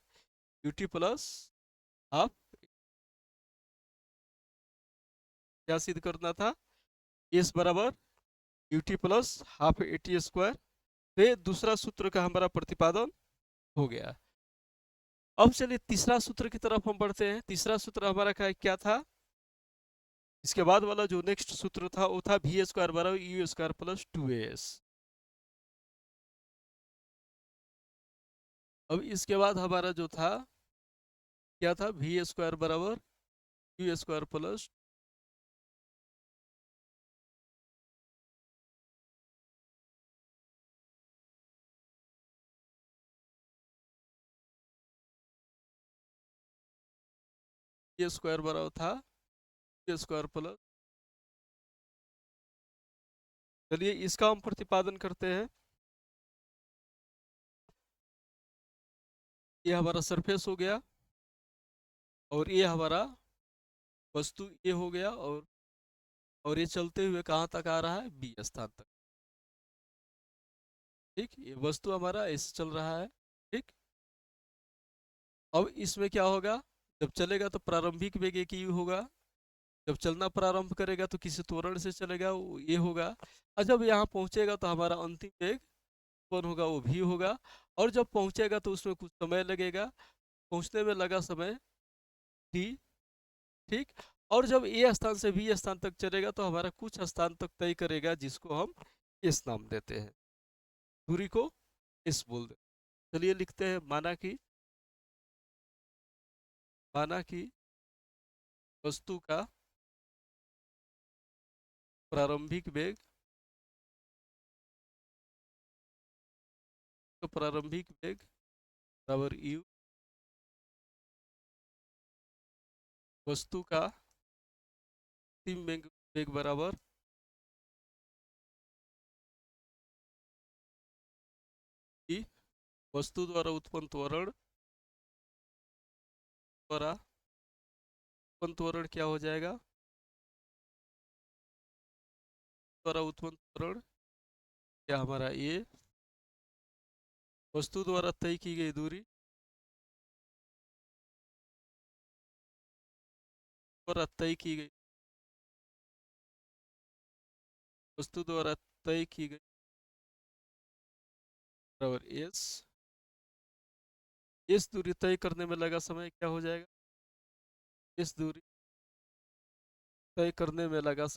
यू टी प्लस हाफ, क्या सिद्ध करना था, इस बराबर U T plus half A T square. तो ये दूसरा सूत्र का हमारा प्रतिपादन हो गया। अब चलिए तीसरा सूत्र की तरफ हम बढ़ते हैं। तीसरा सूत्र हमारा क्या था, इसके बाद वाला जो नेक्स्ट सूत्र था वो था वी स्क्वायर बराबर u square plus two S. अब इसके बाद हमारा जो था क्या था, वी स्क्वायर बराबर यू स्क्वायर प्लस ये स्क्वायर बराबर था ये स्क्वायर प्लस, चलिए इसका हम प्रतिपादन करते हैं। ये हमारा सरफेस हो गया और ये हमारा वस्तु ये हो गया, और और ये चलते हुए कहाँ तक आ रहा है, बी स्थान तक। ठीक, ये वस्तु हमारा ऐसे चल रहा है। ठीक, अब इसमें क्या होगा, जब चलेगा तो प्रारंभिक वेग एक ही होगा, जब चलना प्रारंभ करेगा तो किसी त्वरण से चलेगा, वो ये होगा। और जब यहाँ पहुंचेगा तो हमारा अंतिम वेग कौन होगा, वो भी होगा। और जब पहुंचेगा तो उसमें कुछ समय लगेगा, पहुंचने में लगा समय टी। ठीक, और जब ए स्थान से बी स्थान तक चलेगा तो हमारा कुछ स्थान तक तय करेगा, जिसको हम एस नाम देते हैं, दूरी को एस बोल दे। चलिए लिखते हैं, माना कि वस्तु का प्रारंभिक वेग, तो प्रारंभिक वेग बराबर यू, वस्तु का अंतिम वेग वेग बराबर ई, वस्तु द्वारा उत्पन्न त्वरण द्वारा उत्पन्न त्वरण क्या हो जाएगा, द्वारा उत्पन्न त्वरण क्या हमारा ये, वस्तु द्वारा तय की गई दूरी द्वारा तय की गई, वस्तु द्वारा तय की गई बराबर एस। इस दूरी तय करने में लगा समय क्या हो जाएगा, इस दूरी तय करने में लगा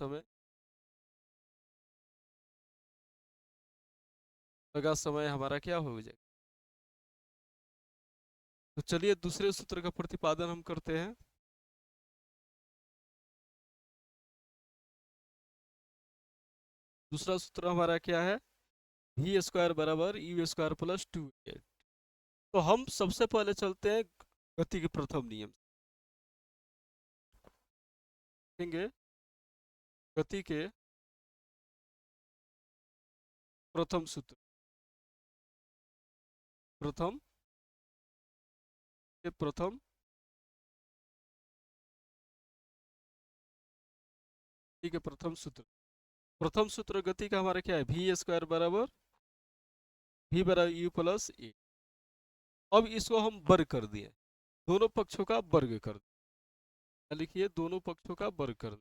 समय हमारा क्या हो जाएगा। तो चलिए दूसरे सूत्र का प्रतिपादन हम करते हैं। दूसरा सूत्र हमारा क्या है, वी स्क्वायर बराबर यू स्क्वायर प्लस 2a। तो हम सबसे पहले चलते हैं गति के प्रथम नियम से। देखेंगे गति के प्रथम सूत्र, प्रथम के प्रथम गति के प्रथम सूत्र, प्रथम सूत्र गति का हमारा क्या है, वी स्क्वायर बराबर वी बराबर यू प्लस ए। अब इसको हम वर्ग कर दिए, दोनों पक्षों का वर्ग कर दिया, लिखिए दोनों पक्षों का वर्ग कर,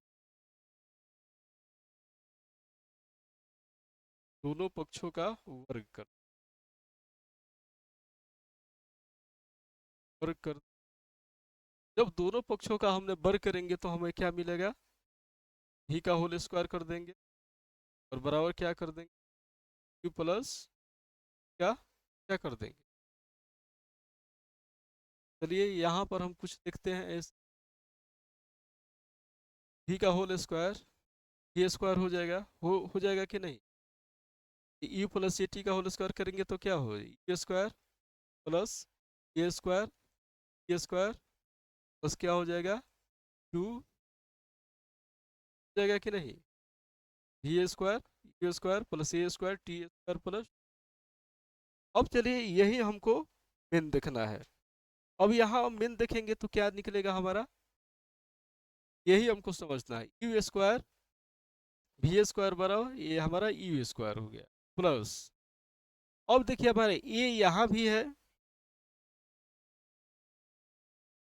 दोनों पक्षों का वर्ग कर। जब दोनों पक्षों का हमने वर्ग करेंगे तो हमें क्या मिलेगा, भी का होल स्क्वायर कर देंगे और बराबर क्या कर देंगे, क्यू प्लस क्या क्या कर देंगे। चलिए यहाँ पर हम कुछ देखते हैं, भी का होल स्क्वायर ये स्क्वायर हो जाएगा, हो जाएगा कि नहीं, यू प्लस ए टी का होल स्क्वायर करेंगे तो क्या हो, you square plus a square, A square बस क्या हो जाएगा, टू हो जाएगा कि नहीं, भी square you square plus a square t square plus. अब चलिए यही हमको मेन देखना है। अब यहाँ मेन देखेंगे तो क्या निकलेगा हमारा, यही हमको समझना है, यू स्क्वायर भी स्क्वायर बराबर ये हमारा यू स्क्वायर हो गया प्लस। अब देखिए हमारे ये यहाँ भी है,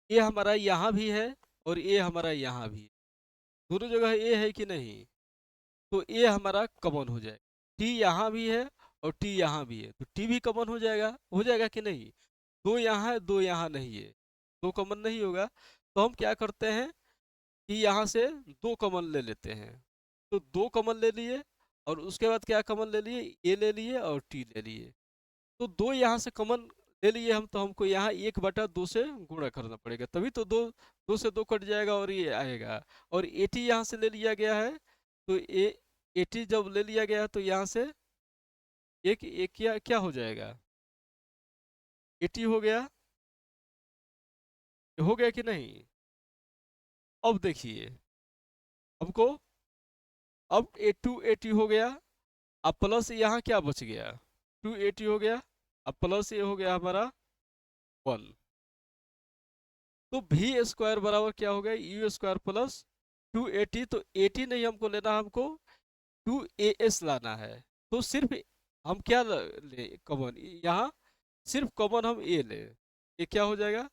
ये हमारा यहाँ भी है और ये हमारा यहाँ भी है, दोनों जगह ये है कि नहीं, तो ये हमारा कॉमन हो जाएगा, टी यहाँ भी है और टी यहाँ भी है, तो टी भी कॉमन हो जाएगा कि नहीं, दो यहाँ है दो यहाँ नहीं है, दो कॉमन नहीं होगा। तो हम क्या करते हैं कि यहाँ से दो कॉमन ले लेते हैं, तो दो कॉमन ले लिए और उसके बाद क्या कॉमन ले लिए, ए ले लिए और टी ले लिए, तो दो यहाँ से कॉमन ले लिए हम, तो हमको यहाँ 1/2 से गुणा करना पड़ेगा, तभी तो दो, दो से दो कट जाएगा और ये आएगा। और एटी यहाँ से ले लिया गया है, तो ए एटी जब ले लिया गया है तो यहाँ से एक एक क्या क्या हो जाएगा, एटी हो गया कि नहीं। अब देखिए हमको, अब ए टू एटी हो गया, अब प्लस यहाँ क्या बच गया, टू एटी हो गया, अब प्लस ये हो गया हमारा 1, तो भी स्क्वायर बराबर क्या हो गया, यू स्क्वायर प्लस 280, तो 80 नहीं हमको लेना, हमको 2as लाना है। तो सिर्फ हम क्या ले कॉमन, यहाँ सिर्फ कॉमन हम a ले, ये क्या हो जाएगा,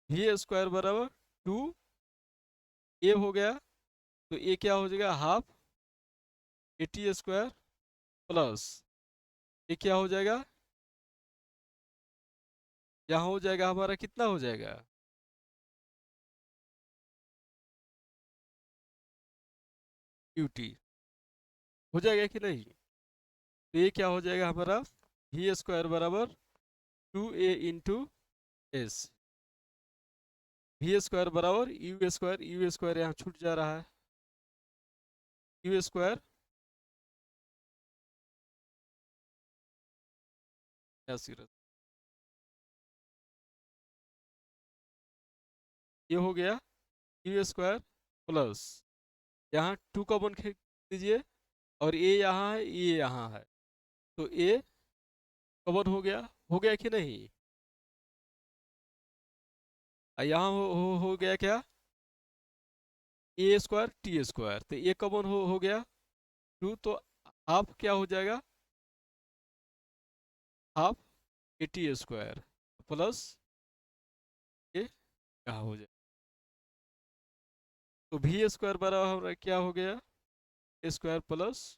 वी स्क्वायर बराबर 2a हो गया। तो ये क्या हो जाएगा, हाफ 80 स्क्वायर प्लस ये क्या हो जाएगा, यहाँ हो जाएगा हमारा कितना हो जाएगा, यूटी हो जाएगा कि नहीं। तो ये क्या हो जाएगा हमारा, वी स्क्वायर बराबर 2a into s, v square बराबर यू स्क्वायर यहाँ छूट जा रहा है, यू स्क्वायर ये हो गया यू स्क्वायर प्लस यहाँ 2 कॉमन खींच लीजिए, और ए यहाँ है, ये यहाँ है, तो ए कॉमन हो गया कि नहीं। यहाँ हो गया क्या, ए स्क्वायर टी स्क्वायर, तो ये कॉमन हो गया 2, तो हाफ क्या हो जाएगा, half A T square plus ये यहाँ हो जाए, तो वी स्क्वायर बराबर हमारा क्या हो गया, ए स्क्वायर प्लस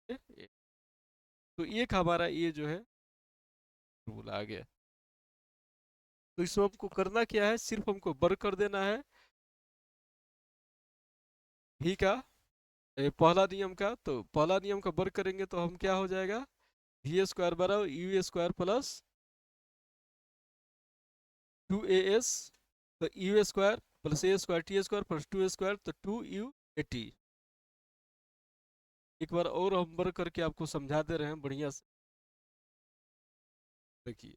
ए। तो एक हमारा ये जो है रूल आ गया। तो इसमें हमको करना क्या है, सिर्फ हमको वर्क कर देना है भी का, पहला नियम का। तो पहला नियम का वर्क करेंगे तो हम क्या हो जाएगा, वी स्क्वायर बराबर यू स्क्वायर प्लस 2as, तो you square plus a square t square plus 2 square, तो 2u80। एक बार और हम वर्क करके आपको समझा दे रहे हैं बढ़िया से, देखिए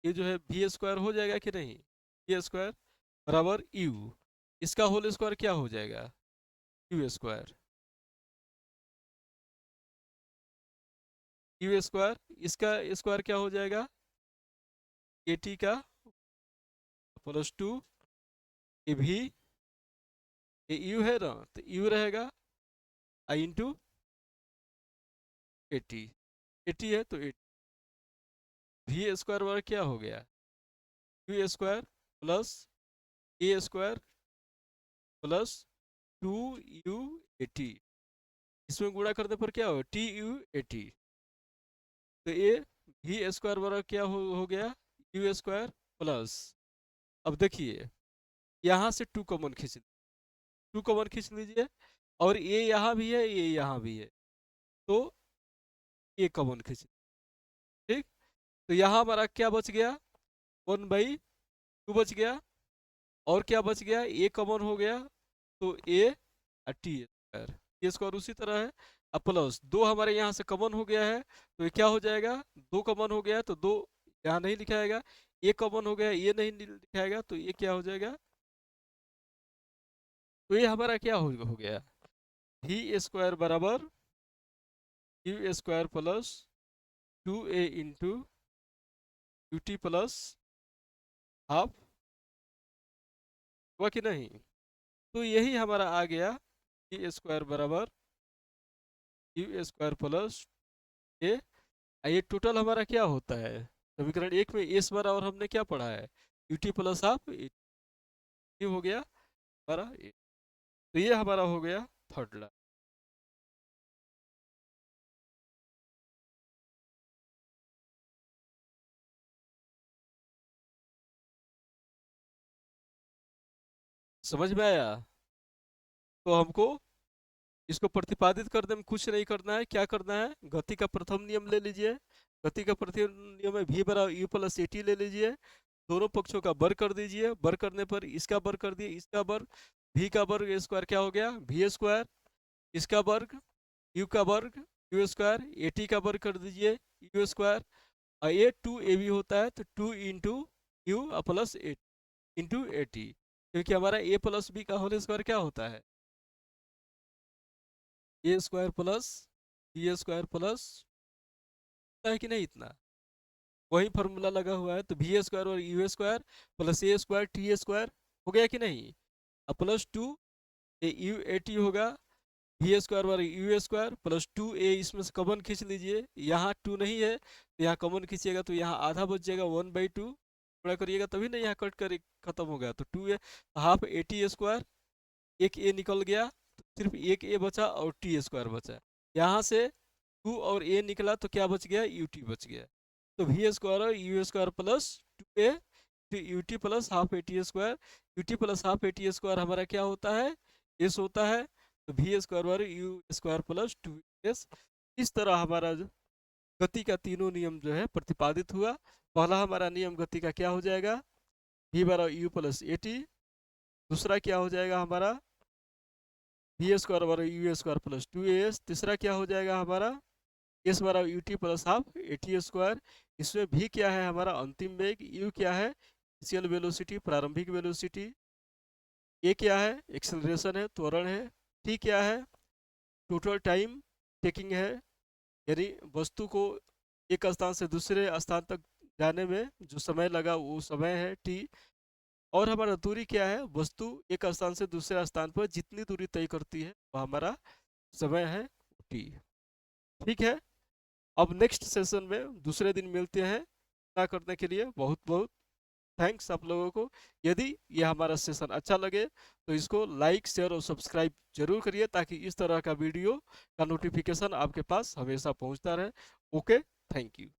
ये जो है वी स्क्वायर हो जाएगा कि नहीं, वी स्क्वायर बराबर यू, इसका होल स्क्वायर क्या हो जाएगा, यू स्क्वायर, यू स्क्वायर इसका स्क्वायर क्या हो जाएगा, 80 का प्लस 2, ये भी ये यू है ना, तो यू रहेगा आई इंटू 80, 80 है तो 80, वी स्क्वायर बराबर क्या हो गया, you square plus a square plus 2u80, इसमें गुणा करने पर क्या हो, tu80। तो ये वी स्क्वायर बराबर क्या हो गया, यू स्क्वायर प्लस, अब देखिए यहाँ से 2 कॉमन खींच, 2 कॉमन खींच लीजिए, और ये यहाँ भी है, ये यहाँ भी है, तो ये कॉमन खींच, ठीक। तो यहाँ हमारा क्या बच गया, 1/2 बच गया, और क्या बच गया, ए कॉमन हो गया, तो ए टी स्क्वायर, ये स्क्वायर उसी तरह है। अब प्लस 2 हमारे यहाँ से कॉमन हो गया है, तो ये क्या हो जाएगा, 2 कॉमन हो गया है, तो 2 यहाँ नहीं लिखाएगा, ए कॉमन हो गया, ये नहीं लिखाएगा, तो ये क्या हो जाएगा, तो ये हमारा क्या हो गया, वी स्क्वायर बराबर u square plus 2a into U T plus half, हुआ कि नहीं। तो यही हमारा आ गया, वी स्क्वायर बराबर यू स्क्वायर प्लस ए। ये टोटल हमारा क्या होता है, समीकरण एक में एस बराबर हमने क्या पढ़ा है, यू टी प्लस हाफ, ये हो गया हमारा ए। तो ये हमारा हो गया थर्ड ला। समझ में आया। तो हमको इसको प्रतिपादित करने में कुछ नहीं करना है, क्या करना है, गति का प्रथम नियम ले लीजिए, गति का प्रथम नियम है वी बराबर यू प्लस ए टी ले लीजिए, दोनों पक्षों का वर्ग कर दीजिए, वर्ग करने पर इसका वर्ग कर दिए, इसका वर्ग, वी का वर्ग स्क्वायर क्या हो गया, वी स्क्वायर, इसका वर्ग यू का वर्ग यू स्क्वायर, ए टी का वर्ग कर दीजिए यू स्क्वायर, और ये 2ab होता है, तो 2 into U plus A into A T, क्योंकि हमारा ए प्लस बी का होल स्क्वायर क्या होता है, A square plus B square plus, है कि नहीं इतना, वही फॉर्मूला लगा हुआ है, तो वी स्क्वायर और u square plus a square t square हो गया कि नहीं, अब प्लस 2 ये यू ए टी होगा, वी स्क्वायर बार यू स्क्वायर प्लस 2a, इसमें से कॉमन खींच लीजिए, यहाँ 2 नहीं है तो यहाँ कॉमन खींचिएगा तो यहाँ आधा बच जाएगा 1/2, थोड़ा करिएगा तभी ना यहाँ कट कर खत्म हो गया, तो 2a half A T square, एक ए निकल गया तो सिर्फ एक ए बचा और टी स्क्वायर बचा। यहाँ से 2 और ए निकला तो क्या बच गया, यू टी बच गया। तो वी स्क्वायर और यू स्क्वायर प्लस 2a तो u T plus half A T square, u T plus half A T square हमारा क्या होता है, एस होता है, तो वी स्क्वायर बार यू स्क्वायर प्लस 2s। इस तरह हमारा जो गति का तीनों नियम जो है प्रतिपादित हुआ। पहला हमारा नियम गति का क्या हो जाएगा, वी बार यू प्लस ए टी, दूसरा क्या हो जाएगा हमारा वी स्क्वायर बार यू स्क्वायर प्लस 2as, तीसरा क्या हो जाएगा हमारा एस बार u T plus half A T square. इसमें भी क्या है हमारा अंतिम वेग, यू क्या है इनिशियल वेलोसिटी प्रारंभिक वेलोसिटी, ए क्या है एक्सेलरेशन है त्वरण है, टी क्या है टोटल टाइम टेकिंग है, यानी वस्तु को एक स्थान से दूसरे स्थान तक जाने में जो समय लगा वो समय है टी, और हमारा दूरी क्या है, वस्तु एक स्थान से दूसरे स्थान पर जितनी दूरी तय करती है वो हमारा समय है टी। ठीक है, अब नेक्स्ट सेशन में दूसरे दिन मिलते हैं। ना करने के लिए बहुत बहुत थैंक्स आप लोगों को। यदि यह हमारा सेशन अच्छा लगे तो इसको लाइक शेयर और सब्सक्राइब जरूर करिए ताकि इस तरह का वीडियो का नोटिफिकेशन आपके पास हमेशा पहुंचता रहे। Okay, thank you.